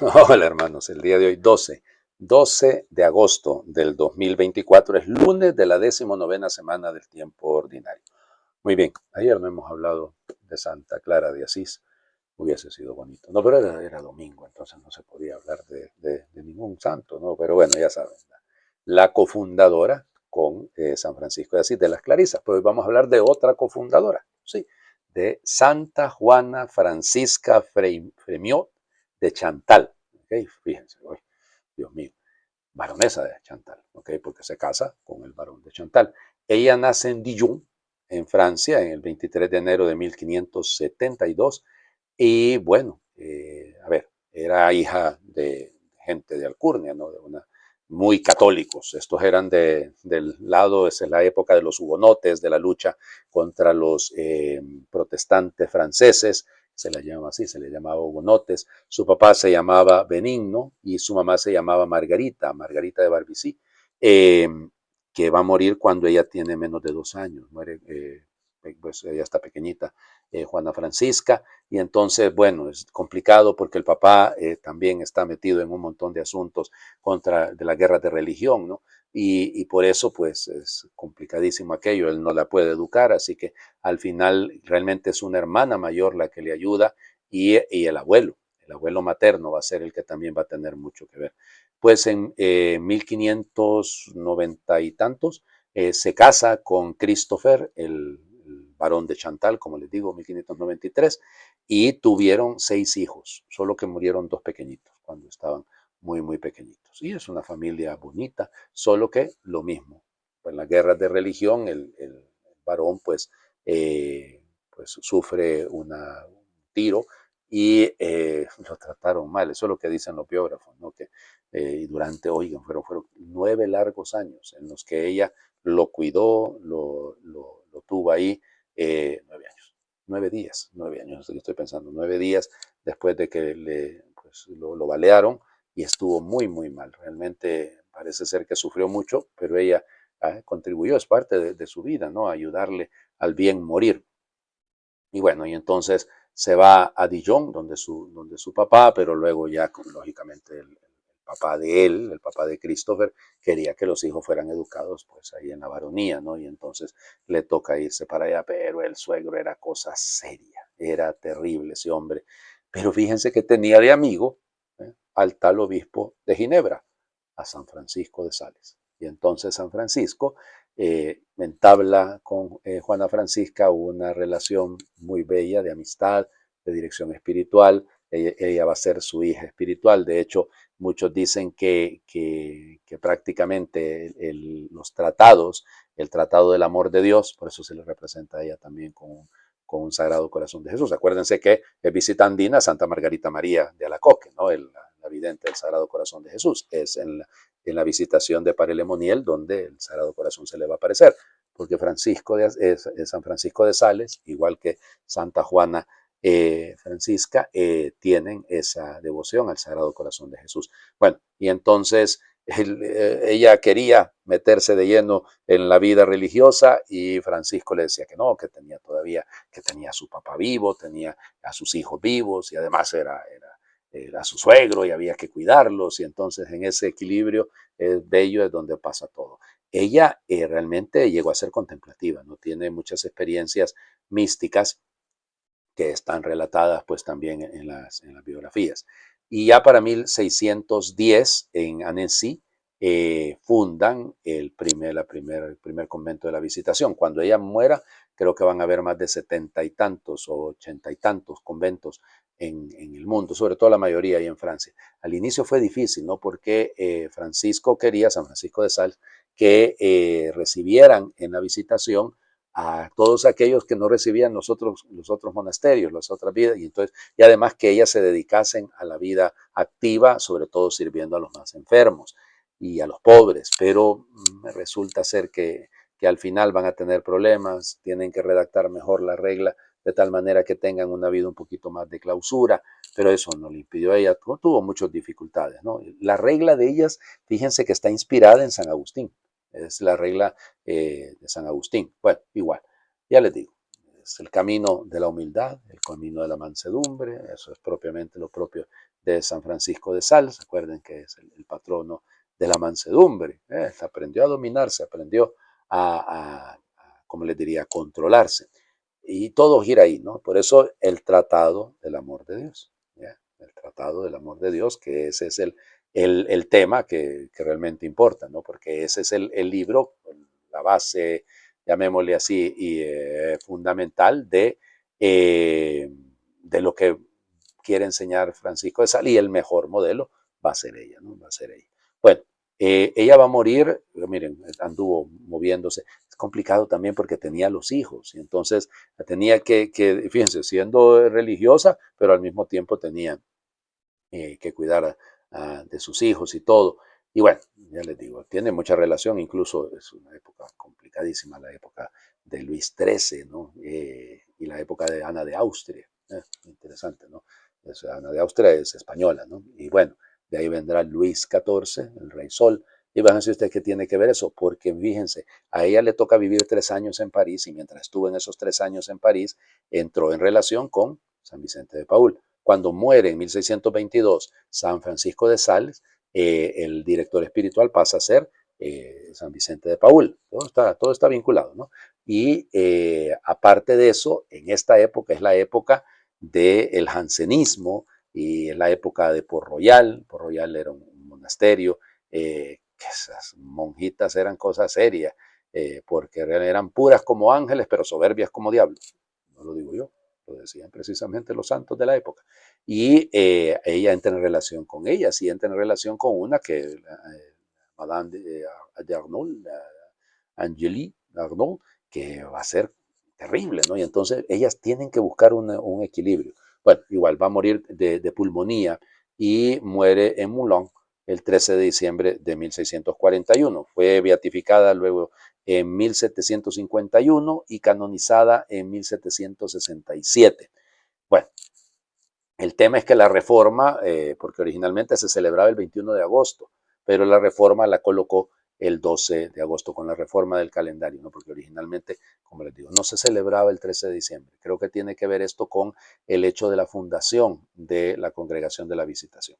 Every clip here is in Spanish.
Hola hermanos, el día de hoy 12 de agosto del 2024 es lunes de la 19ª semana del tiempo ordinario. Muy bien, ayer no hemos hablado de Santa Clara de Asís, hubiese sido bonito. No, pero era domingo, entonces no se podía hablar de ningún santo, ¿no? Pero bueno, ya saben, la cofundadora con San Francisco de Asís, de las Clarisas. Pero hoy vamos a hablar de otra cofundadora, sí, de Santa Juana Francisca Fremiot de Chantal. ¿Okay? Fíjense, hoy, Dios mío, baronesa de Chantal, ¿okay? Porque se casa con el barón de Chantal. Ella nace en Dijon, en Francia, en el 23 de enero de 1572. Y bueno, a ver, era hija de gente de alcurnia, ¿no? De una, muy católicos. Estos eran del lado, esa es la época de los hugonotes, de la lucha contra los protestantes franceses, se les llama así, se les llamaba hugonotes. Su papá se llamaba Benigno y su mamá se llamaba Margarita, Margarita de Barbicí, eh, que va a morir cuando ella tiene menos de 2 años, muere, pues ella está pequeñita, Juana Francisca, y entonces, bueno, es complicado porque el papá también está metido en un montón de asuntos contra de las guerras de religión, ¿no? Y por eso, pues, es complicadísimo aquello, él no la puede educar, así que al final realmente es una hermana mayor la que le ayuda y el abuelo materno va a ser el que también va a tener mucho que ver. Pues en 1590 y tantos se casa con Christopher, el barón de Chantal, como les digo, 1593, y tuvieron 6 hijos, solo que murieron 2 pequeñitos cuando estaban muy, muy pequeñitos. Y es una familia bonita, solo que lo mismo. En las guerras de religión, el varón pues sufre un tiro y lo trataron mal. Eso es lo que dicen los biógrafos, ¿no? Que y durante, oigan, fueron 9 largos años en los que ella lo cuidó, lo tuvo ahí 9 años, 9 días, 9 años, yo estoy pensando, 9 días después de que pues, lo balearon y estuvo muy, muy mal. Realmente parece ser que sufrió mucho, pero ella contribuyó, es parte de su vida, ¿no? Ayudarle al bien morir. Y bueno, y entonces se va a Dijon, donde su papá, pero luego ya, lógicamente, el papá de él, el papá de Christopher, quería que los hijos fueran educados pues ahí en la baronía, ¿no? Y entonces le toca irse para allá, pero el suegro era cosa seria, era terrible ese hombre. Pero fíjense que tenía de amigo al tal obispo de Ginebra, a San Francisco de Sales. Y entonces San Francisco entabla con Juana Francisca una relación muy bella de amistad, de dirección espiritual. Ella va a ser su hija espiritual. De hecho, muchos dicen que prácticamente los tratados, el tratado del amor de Dios, por eso se le representa a ella también con un Sagrado Corazón de Jesús. Acuérdense que visita andina Santa Margarita María de Alacoque, ¿no? La vidente del Sagrado Corazón de Jesús. Es en la visitación de Parelemoniel donde el Sagrado Corazón se le va a aparecer, porque San Francisco de Sales, igual que Santa Juana Francisca, tienen esa devoción al Sagrado Corazón de Jesús. Bueno, y entonces ella quería meterse de lleno en la vida religiosa y Francisco le decía que no, que tenía a su papá vivo, tenía a sus hijos vivos y además era su suegro y había que cuidarlos y entonces en ese equilibrio bello es donde pasa todo. Ella realmente llegó a ser contemplativa, no tiene muchas experiencias místicas que están relatadas pues también en las biografías. Y ya para 1610 en Annecy fundan el primer convento de la Visitación. Cuando ella muera, creo que van a haber más de 70 y tantos o 80 y tantos conventos en el mundo, sobre todo la mayoría ahí en Francia. Al inicio fue difícil, ¿no? Porque San Francisco de Sales, que recibieran en la Visitación a todos aquellos que no recibían los otros monasterios, las otras vidas, y además que ellas se dedicasen a la vida activa, sobre todo sirviendo a los más enfermos y a los pobres, pero resulta ser que al final van a tener problemas, tienen que redactar mejor la regla de tal manera que tengan una vida un poquito más de clausura, pero eso no le impidió a ella, tuvo muchas dificultades, ¿no? La regla de ellas, fíjense que está inspirada en San Agustín, es la regla de San Agustín. Bueno, igual, ya les digo, es el camino de la humildad, el camino de la mansedumbre. Eso es propiamente lo propio de San Francisco de Sales. Recuerden que es el patrono de la mansedumbre. Se aprendió a dominarse, aprendió como les diría, a controlarse. Y todo gira ahí, ¿no? Por eso el tratado del amor de Dios. ¿Ya? El tratado del amor de Dios, que ese es el tema que realmente importa, ¿no? Porque ese es el libro, la base, llamémosle así, y, fundamental de lo que quiere enseñar Francisco de Sales, y el mejor modelo va a ser ella, ¿no? Va a ser ella. Bueno, ella va a morir, miren, anduvo moviéndose. Es complicado también porque tenía los hijos, y entonces tenía fíjense, siendo religiosa, pero al mismo tiempo tenía que cuidar de sus hijos y todo. Y bueno, ya les digo, tiene mucha relación, incluso es una época complicadísima, la época de Luis XIII, ¿no? Y la época de Ana de Austria. Interesante, ¿no? Ana de Austria es española, ¿no? Y bueno, de ahí vendrá Luis XIV, el Rey Sol. Y van a decir ustedes qué tiene que ver eso, porque fíjense, a ella le toca vivir 3 años en París, y mientras estuvo en esos 3 años en París, entró en relación con San Vicente de Paúl. Cuando muere en 1622 San Francisco de Sales, el director espiritual pasa a ser San Vicente de Paúl. Todo está vinculado, ¿no? Y aparte de eso, en esta época es la época del jansenismo, y la época de Port Royal. Port Royal era un monasterio, que esas monjitas eran cosas serias, porque eran puras como ángeles, pero soberbias como diablos. No lo digo yo, lo decían precisamente los santos de la época. Y ella entra en relación con ellas, y entra en relación con una que, Madame d'Arnault, Angélie d'Arnault, que va a ser terrible, ¿no? Y entonces ellas tienen que buscar un equilibrio. Bueno, igual va a morir de pulmonía, y muere en Moulins el 13 de diciembre de 1641. Fue beatificada luego en 1751 y canonizada en 1767. Bueno, el tema es que la reforma, porque originalmente se celebraba el 21 de agosto, pero la reforma la colocó el 12 de agosto con la reforma del calendario, ¿no? Porque originalmente, como les digo, no se celebraba el 13 de diciembre. Creo que tiene que ver esto con el hecho de la fundación de la Congregación de la Visitación.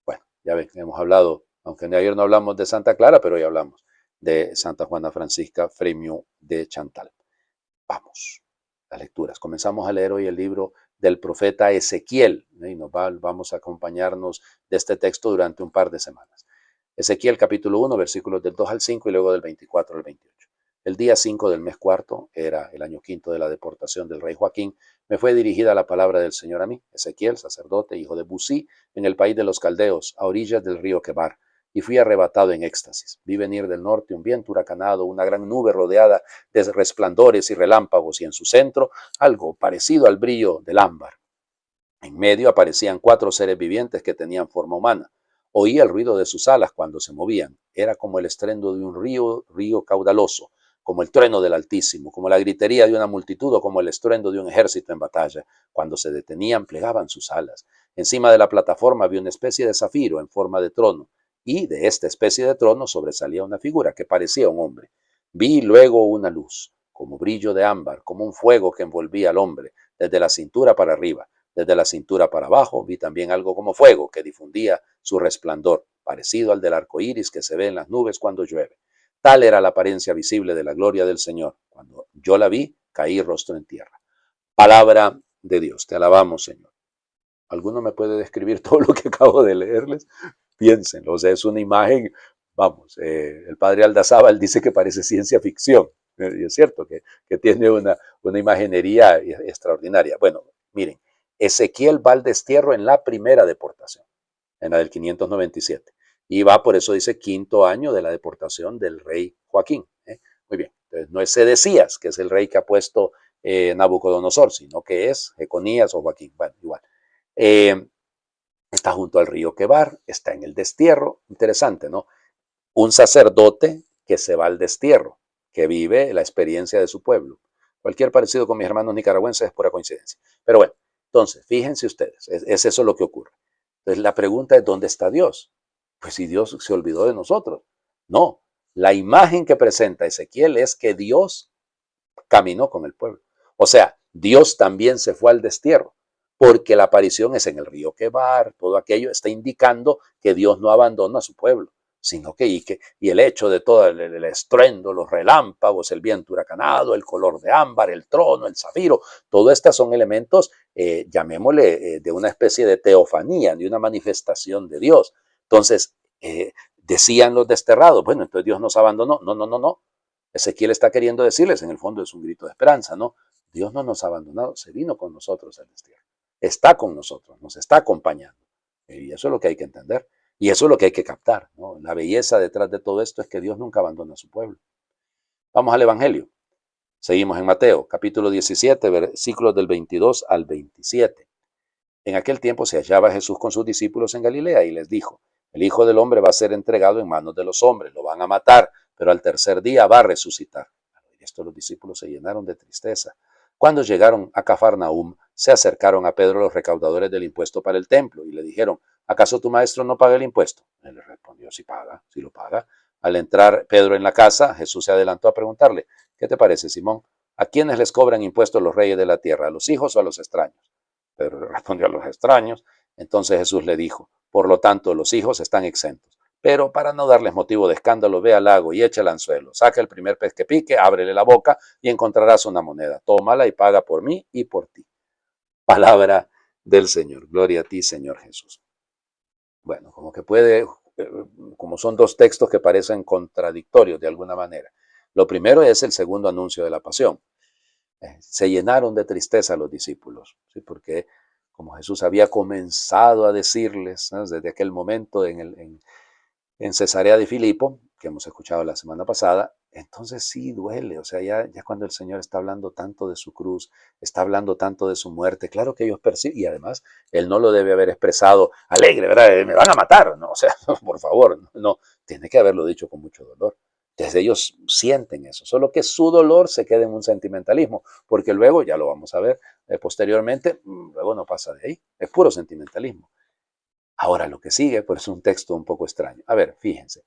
Bueno, ya ven, hemos hablado, aunque ayer no hablamos de Santa Clara, pero hoy hablamos de Santa Juana Francisca Fremio de Chantal. Vamos, las lecturas. Comenzamos a leer hoy el libro del profeta Ezequiel, y vamos a acompañarnos de este texto durante un par de semanas. Ezequiel capítulo 1, versículos del 2 al 5 y luego del 24 al 28. El día 5 del mes cuarto, era el año quinto de la deportación del rey Joaquín, me fue dirigida la palabra del Señor a mí, Ezequiel, sacerdote, hijo de Busí, en el país de los caldeos, a orillas del río Quebar, y fui arrebatado en éxtasis. Vi venir del norte un viento huracanado, una gran nube rodeada de resplandores y relámpagos, y en su centro algo parecido al brillo del ámbar. En medio aparecían 4 seres vivientes que tenían forma humana. Oía el ruido de sus alas cuando se movían. Era como el estruendo de un río caudaloso, como el trueno del Altísimo, como la gritería de una multitud, o como el estruendo de un ejército en batalla. Cuando se detenían, plegaban sus alas. Encima de la plataforma había una especie de zafiro en forma de trono, y de esta especie de trono sobresalía una figura que parecía un hombre. Vi luego una luz, como brillo de ámbar, como un fuego que envolvía al hombre, desde la cintura para arriba. Desde la cintura para abajo vi también algo como fuego que difundía su resplandor, parecido al del arco iris que se ve en las nubes cuando llueve. Tal era la apariencia visible de la gloria del Señor. Cuando yo la vi, caí rostro en tierra. Palabra de Dios. Te alabamos, Señor. ¿Alguno me puede describir todo lo que acabo de leerles? Piénsenlo. O sea, es una imagen, vamos, el padre Aldazábal dice que parece ciencia ficción. Y es cierto que tiene una imaginería extraordinaria. Bueno, miren, Ezequiel va al destierro en la primera deportación, en la del 597. Y va, por eso dice, quinto año de la deportación del rey Joaquín. Muy bien, entonces no es Sedecías, que es el rey que ha puesto Nabucodonosor, sino que es Jeconías o Joaquín. Bueno, igual. Está junto al río Quebar, está en el destierro. Interesante, ¿no? Un sacerdote que se va al destierro, que vive la experiencia de su pueblo. Cualquier parecido con mis hermanos nicaragüenses es pura coincidencia. Pero bueno, entonces, fíjense ustedes, es eso lo que ocurre. Entonces, la pregunta es, ¿dónde está Dios? Pues si Dios se olvidó de nosotros. No, la imagen que presenta Ezequiel es que Dios caminó con el pueblo. O sea, Dios también se fue al destierro, porque la aparición es en el río Quebar, todo aquello está indicando que Dios no abandona a su pueblo, sino y el hecho de todo el estruendo, los relámpagos, el viento huracanado, el color de ámbar, el trono, el zafiro, todo estos son elementos, llamémosle, de una especie de teofanía, de una manifestación de Dios. Entonces, decían los desterrados, bueno, entonces Dios nos abandonó. No, no, no, no. Ezequiel está queriendo decirles, en el fondo es un grito de esperanza, ¿no? Dios no nos ha abandonado, se vino con nosotros al destierro. Está con nosotros, nos está acompañando. Y eso es lo que hay que entender. Y eso es lo que hay que captar, ¿no? La belleza detrás de todo esto es que Dios nunca abandona a su pueblo. Vamos al Evangelio. Seguimos en Mateo, capítulo 17, versículos del 22 al 27. En aquel tiempo se hallaba Jesús con sus discípulos en Galilea y les dijo, el Hijo del Hombre va a ser entregado en manos de los hombres, lo van a matar, pero al tercer día va a resucitar. Al oír esto los discípulos se llenaron de tristeza. Cuando llegaron a Cafarnaúm, se acercaron a Pedro los recaudadores del impuesto para el templo y le dijeron, ¿acaso tu maestro no paga el impuesto? Él le respondió, sí paga, sí lo paga. Al entrar Pedro en la casa, Jesús se adelantó a preguntarle, ¿qué te parece, Simón? ¿A quiénes les cobran impuestos los reyes de la tierra, a los hijos o a los extraños? Pedro le respondió a los extraños. Entonces Jesús le dijo, por lo tanto los hijos están exentos. Pero para no darles motivo de escándalo, ve al lago y echa el anzuelo. Saca el primer pez que pique, ábrele la boca y encontrarás una moneda. Tómala y paga por mí y por ti. Palabra del Señor. Gloria a ti, Señor Jesús. Bueno, como son dos textos que parecen contradictorios de alguna manera. Lo primero es el segundo anuncio de la pasión. Se llenaron de tristeza los discípulos, ¿sí? Porque como Jesús había comenzado a decirles, ¿no?, desde aquel momento en Cesarea de Filipo, que hemos escuchado la semana pasada, entonces sí duele, o sea, ya cuando el Señor está hablando tanto de su cruz, está hablando tanto de su muerte, claro que ellos perciben, y además Él no lo debe haber expresado alegre, ¿verdad? Me van a matar, no, o sea, por favor, no, tiene que haberlo dicho con mucho dolor. Entonces ellos sienten eso, solo que su dolor se queda en un sentimentalismo, porque luego, ya lo vamos a ver posteriormente, luego no pasa de ahí, es puro sentimentalismo. Ahora lo que sigue, pues es un texto un poco extraño. A ver, fíjense,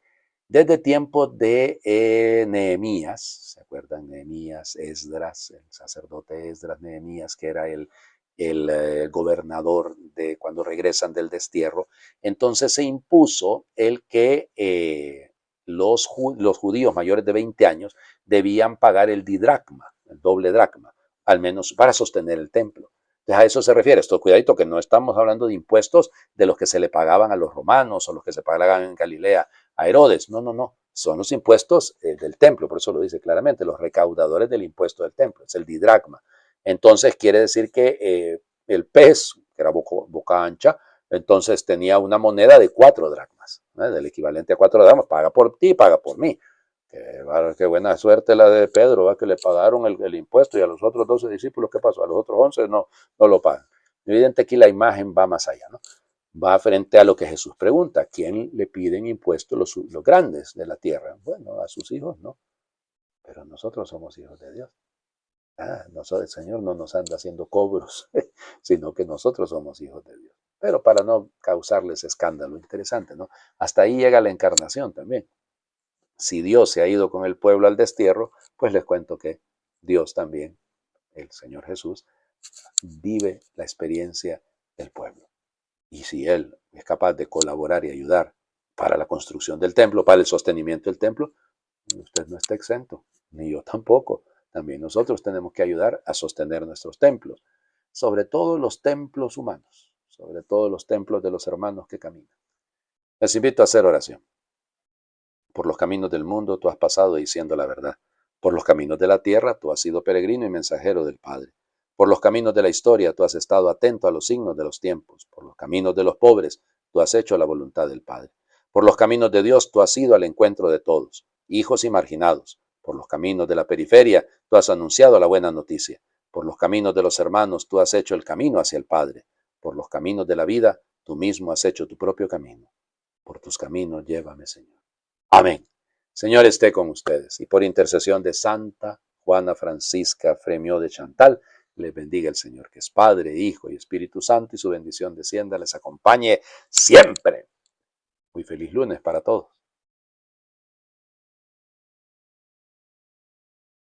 desde tiempo de Nehemías, ¿se acuerdan? Nehemías, Esdras, el sacerdote Esdras, Nehemías, que era el gobernador de cuando regresan del destierro, entonces se impuso el que los judíos mayores de 20 años debían pagar el didracma, el doble dracma, al menos para sostener el templo. Entonces a eso se refiere. Esto, cuidadito, que no estamos hablando de impuestos de los que se le pagaban a los romanos o los que se pagaban en Galilea a Herodes. No, no, no. Son los impuestos del templo, por eso lo dice claramente, los recaudadores del impuesto del templo, es el didracma. Entonces quiere decir que el pez, que era boca ancha, entonces tenía una moneda de 4 dracmas, ¿no?, del equivalente a 4 dracmas, paga por ti, paga por mí. Qué buena suerte la de Pedro, ¿va?, que le pagaron el impuesto, y a los otros 12 discípulos, ¿qué pasó? A los otros 11 no lo pagan. Evidente aquí la imagen va más allá, ¿no? Va frente a lo que Jesús pregunta, ¿quién le piden impuestos los grandes de la tierra? Bueno, a sus hijos no, pero nosotros somos hijos de Dios. El Señor no nos anda haciendo cobros, sino que nosotros somos hijos de Dios. Pero para no causarles escándalo, interesante, ¿no? Hasta ahí llega la encarnación también. Si Dios se ha ido con el pueblo al destierro, pues les cuento que Dios también, el Señor Jesús, vive la experiencia del pueblo. Y si Él es capaz de colaborar y ayudar para la construcción del templo, para el sostenimiento del templo, usted no está exento, ni yo tampoco. También nosotros tenemos que ayudar a sostener nuestros templos, sobre todo los templos humanos, sobre todo los templos de los hermanos que caminan. Les invito a hacer oración. Por los caminos del mundo tú has pasado diciendo la verdad. Por los caminos de la tierra tú has sido peregrino y mensajero del Padre. Por los caminos de la historia tú has estado atento a los signos de los tiempos. Por los caminos de los pobres tú has hecho la voluntad del Padre. Por los caminos de Dios tú has ido al encuentro de todos, hijos y marginados. Por los caminos de la periferia tú has anunciado la buena noticia. Por los caminos de los hermanos tú has hecho el camino hacia el Padre. Por los caminos de la vida tú mismo has hecho tu propio camino. Por tus caminos llévame, Señor. Amén. Señor esté con ustedes y por intercesión de Santa Juana Francisca Fremio de Chantal, les bendiga el Señor, que es Padre, Hijo y Espíritu Santo, y su bendición descienda, les acompañe siempre. Muy feliz lunes para todos.